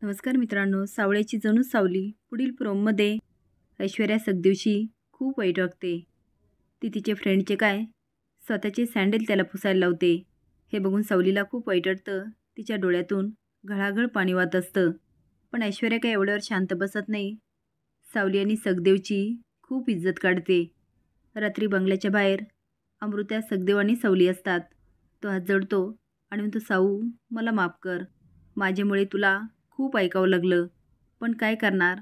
नमस्कार मित्रांनो, सावळ्याची जणू सावली पुढील प्रोममध्ये ऐश्वर्या सगदिवशी खूप वाईट वागते. ती तिचे फ्रेंडचे काय स्वतःचे सँडल त्याला पुसायला लावते. हे बघून सावलीला खूप वाईट वाटतं. तिच्या डोळ्यातून घळाघळ पाणी वाहत असतं. पण ऐश्वर्या काय एवढ्यावर शांत बसत नाही. सावली आणि सगदेवची खूप इज्जत काढते. रात्री बंगल्याच्या बाहेर अमृता, सगदेव आणि सावली असतात. तो हात जोडतो आणि म्हणतो, साऊ मला माफ कर. माझ्यामुळे तुला खूप ऐकावं लागलं. पण काय करणार,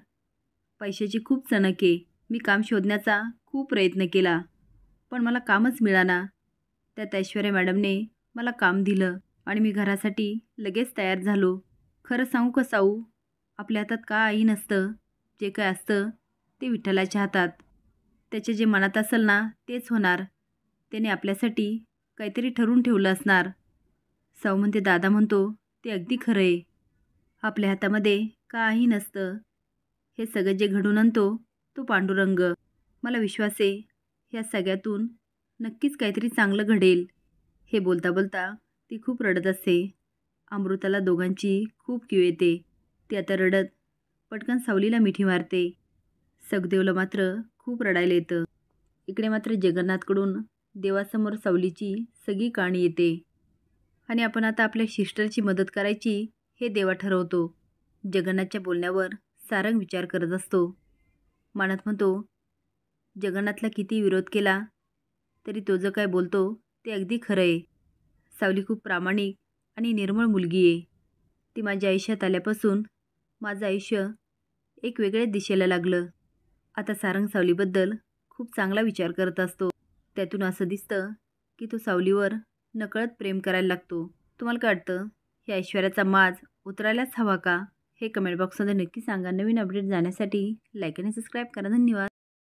पैशाची खूप चणक आहे. मी काम शोधण्याचा खूप प्रयत्न केला, पण मला कामच मिळाना. त्यात ऐश्वर्या मॅडमने मला काम दिलं आणि मी घरासाठी लगेच तयार झालो. खरं सांगू का साऊ, आपल्या हातात काही नसतं. जे काय असतं ते विठ्ठलाच्या हातात. त्याच्या जे मनात असेल ना तेच होणार. त्याने आपल्यासाठी काहीतरी ठरवून ठेवलं असणार. साऊ म्हणते, दादा म्हणतो ते अगदी खरं आहे. आपल्या हातामध्ये काही नसतं. हे सगळं जे घडून आणतो तो पांडुरंग. मला विश्वास आहे ह्या सगळ्यातून नक्कीच काहीतरी चांगलं घडेल. हे बोलता बोलता ती खूप रडत असते. अमृताला दोघांची खूप कीव येते. ती आता रडत पटकन सावलीला मिठी मारते. सगदेवला मात्र खूप रडायला येतं. इकडे मात्र जगन्नाथकडून देवासमोर सावलीची सगळी कहाणी येते आणि आपण आता आपल्या सिस्टरची मदत करायची हे देवा ठरवतो. जगन्नाथच्या बोलण्यावर सारंग विचार करत असतो. मनात म्हणतो, जगन्नाथला किती विरोध केला तरी तो जो काय बोलतो ते अगदी खरं आहे. सावली खूप प्रामाणिक आणि निर्मळ मुलगी आहे. ती माझ्या आयुष्यात आल्यापासून माझं आयुष्य एक वेगळ्याच दिशेला लागलं. आता सारंग सावलीबद्दल खूप चांगला विचार करत असतो. त्यातून असं दिसतं की तो सावलीवर नकळत प्रेम करायला लागतो. तुम्हाला काय वाटतं, हे ऐश्वर्याचा माज उतरायलाच हवा का? हे कमेंट बॉक्समध्ये नक्की सांगा. नवीन अपडेट जाण्यासाठी लाईक आणि सबस्क्राईब करा. धन्यवाद.